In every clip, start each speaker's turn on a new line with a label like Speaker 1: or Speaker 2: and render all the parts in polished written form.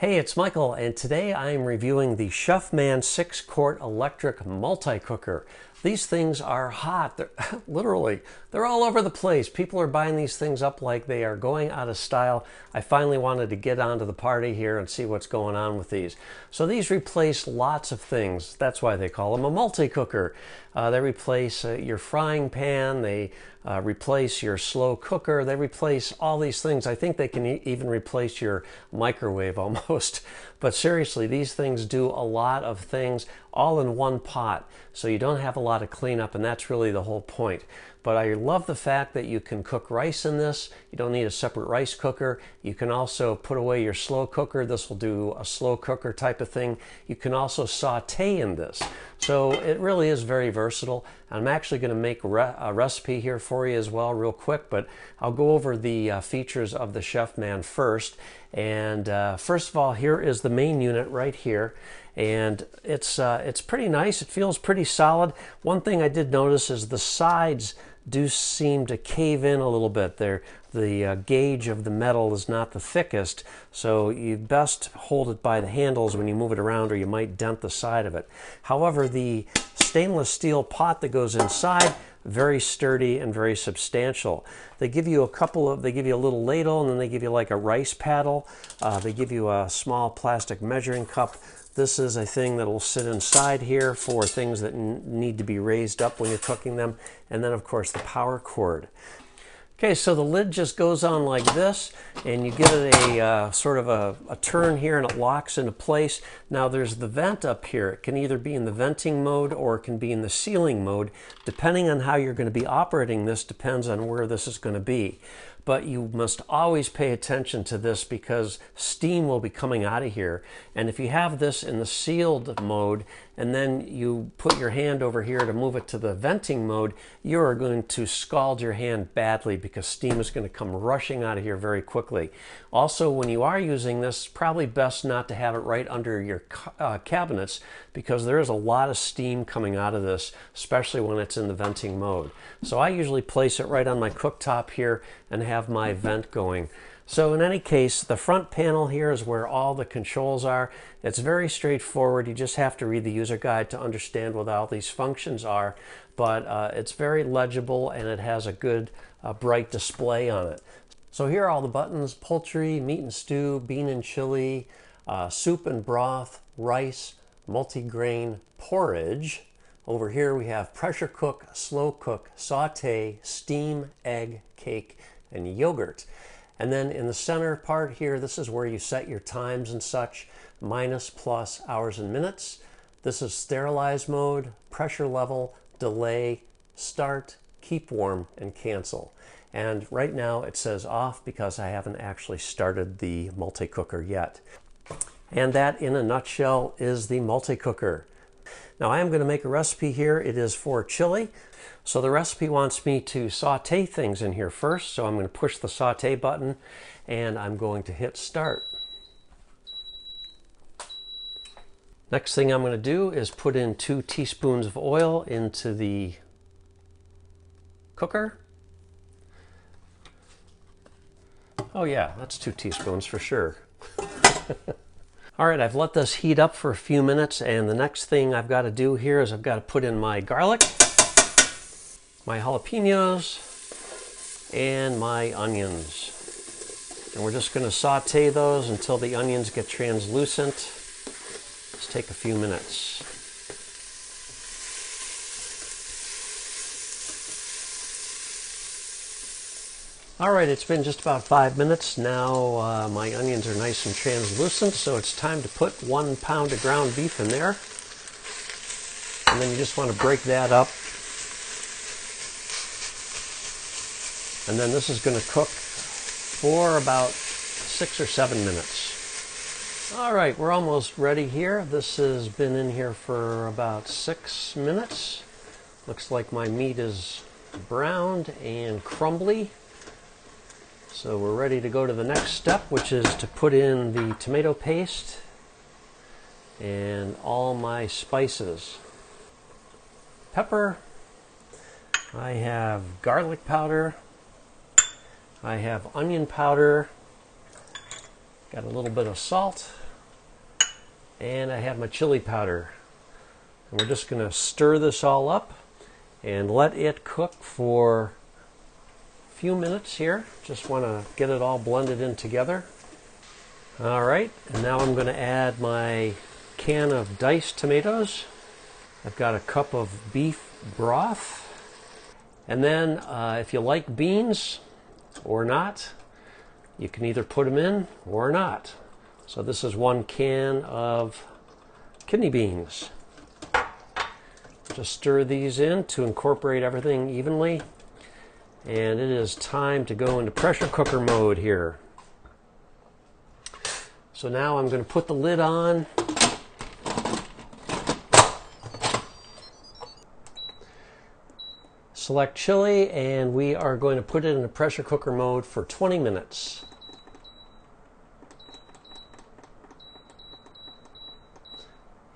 Speaker 1: Hey, it's Michael, and today I'm reviewing the Chefman 6-quart electric multi-cooker. These things are hot. Literally, they're all over the place. People are buying these things up like they are going out of style. I finally wanted to get onto the party here and see what's going on with these. So these replace lots of things. That's why they call them a multi-cooker. They replace your frying pan. They replace your slow cooker. They replace all these things. I think they can even replace your microwave almost. But seriously, these things do a lot of things all in one pot. So you don't have a lot of cleanup, and that's really the whole point. But I love the fact that you can cook rice in this. You don't need a separate rice cooker. You can also put away your slow cooker. This will do a slow cooker type of thing. You can also saute in this. So it really is very versatile. I'm actually going to make a recipe here for you as well real quick, but I'll go over the features of the Chefman first. And first of all, here is the main unit right here. And it's pretty nice. It feels pretty solid. One thing I did notice is the sides do seem to cave in a little bit. The gauge of the metal is not the thickest, so you best hold it by the handles when you move it around, or you might dent the side of it. However, the stainless steel pot that goes inside, very sturdy and very substantial. They give you they give you a little ladle, and then they give you like a rice paddle. They give you a small plastic measuring cup. This is a thing that will sit inside here for things that need to be raised up when you're cooking them. And then, of course, the power cord. Okay, so the lid just goes on like this, and you give it a sort of a turn here, and it locks into place. Now there's the vent up here. It can either be in the venting mode or it can be in the sealing mode. Depending on how you're going to be operating this depends on where this is going to be. But you must always pay attention to this because steam will be coming out of here. And if you have this in the sealed mode and then you put your hand over here to move it to the venting mode, you are going to scald your hand badly because steam is going to come rushing out of here very quickly. Also, when you are using this, it's probably best not to have it right under your cabinets because there is a lot of steam coming out of this, especially when it's in the venting mode. So I usually place it right on my cooktop here and have my vent going. So in any case, the front panel here is where all the controls are. It's very straightforward. You just have to read the user guide to understand what all these functions are, but it's very legible and it has a good bright display on it. So here are all the buttons: poultry, meat and stew, bean and chili, soup and broth, rice, multigrain porridge. Over here we have pressure cook, slow cook, saute, steam, egg, cake, and yogurt. And then in the center part here, this is where you set your times and such, minus, plus, hours and minutes. This is sterilize mode, pressure level, delay, start, keep warm, and cancel. And right now it says off because I haven't actually started the multi-cooker yet. And that, in a nutshell, is the multi-cooker. Now I am going to make a recipe here. It is for chili. So the recipe wants me to saute things in here first. So I'm going to push the saute button and I'm going to hit start. Next thing I'm going to do is put in 2 teaspoons of oil into the cooker. Oh yeah, that's 2 teaspoons for sure. All right, I've let this heat up for a few minutes, and the next thing I've got to do here is I've got to put in my garlic, my jalapenos, and my onions. And we're just going to saute those until the onions get translucent. Just take a few minutes. All right, it's been just about 5 minutes. Now my onions are nice and translucent, so it's time to put 1 pound of ground beef in there. And then you just want to break that up. And then this is going to cook for about 6 or 7 minutes. All right, we're almost ready here. This has been in here for about 6 minutes. Looks like my meat is browned and crumbly. So we're ready to go to the next step, which is to put in the tomato paste and all my spices. Pepper, I have garlic powder, I have onion powder, got a little bit of salt, and I have my chili powder. And we're just going to stir this all up and let it cook for a few minutes here. Just want to get it all blended in together. All right, and now I'm going to add my can of diced tomatoes. I've got a cup of beef broth. And then if you like beans or not, you can either put them in or not. So this is 1 can of kidney beans. Just stir these in to incorporate everything evenly. And it is time to go into pressure cooker mode here. So now I'm going to put the lid on. Select chili, and we are going to put it in a pressure cooker mode for 20 minutes.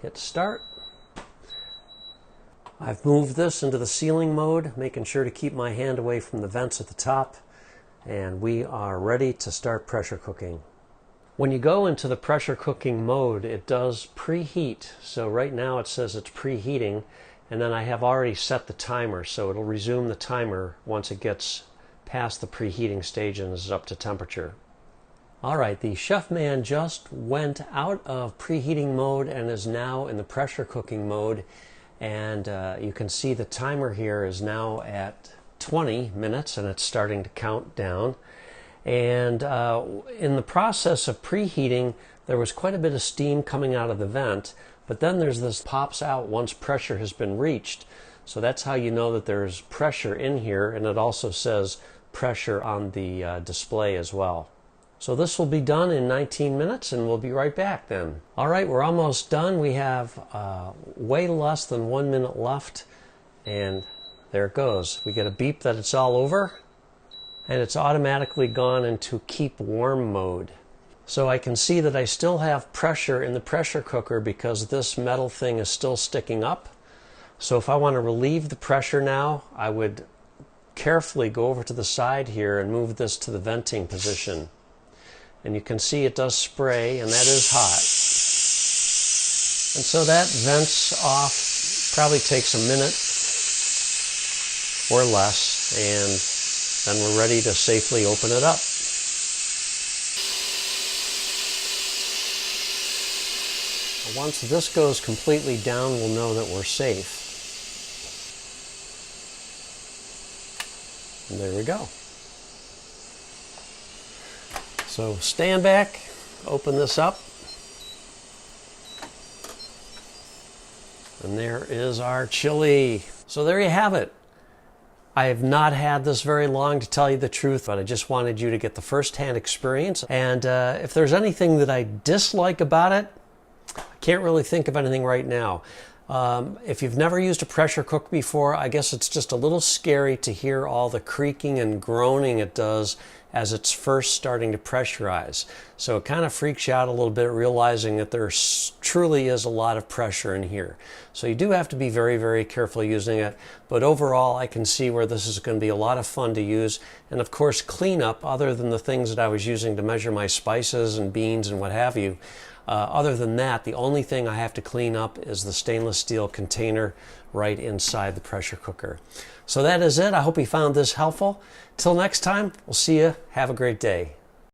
Speaker 1: Hit start. I've moved this into the sealing mode, making sure to keep my hand away from the vents at the top, and we are ready to start pressure cooking. When you go into the pressure cooking mode, it does preheat. So right now it says it's preheating, and then I have already set the timer, so it'll resume the timer once it gets past the preheating stage and is up to temperature. All right, the Chefman just went out of preheating mode and is now in the pressure cooking mode. And you can see the timer here is now at 20 minutes and it's starting to count down. And in the process of preheating, there was quite a bit of steam coming out of the vent, but then there's this pops out once pressure has been reached. So that's how you know that there's pressure in here, and it also says pressure on the display as well. So this will be done in 19 minutes and we'll be right back then. All right, we're almost done. We have way less than 1 minute left, and there it goes. We get a beep that it's all over, and it's automatically gone into keep warm mode. So I can see that I still have pressure in the pressure cooker because this metal thing is still sticking up. So if I want to relieve the pressure now, I would carefully go over to the side here and move this to the venting position. And you can see it does spray, and that is hot. And so that vents off, probably takes a minute or less, and then we're ready to safely open it up. Once this goes completely down, we'll know that we're safe. And there we go. So stand back, open this up, and there is our chili. So there you have it. I have not had this very long, to tell you the truth, but I just wanted you to get the first-hand experience. And if there's anything that I dislike about it, I can't really think of anything right now. If you've never used a pressure cook before, I guess it's just a little scary to hear all the creaking and groaning it does as it's first starting to pressurize. So it kind of freaks you out a little bit, realizing that there truly is a lot of pressure in here. So you do have to be very, very careful using it. But overall, I can see where this is going to be a lot of fun to use. And of course, cleanup, other than the things that I was using to measure my spices and beans and what have you. Other than that, the only thing I have to clean up is the stainless steel container right inside the pressure cooker. So that is it. I hope you found this helpful. Till next time, we'll see you. Have a great day.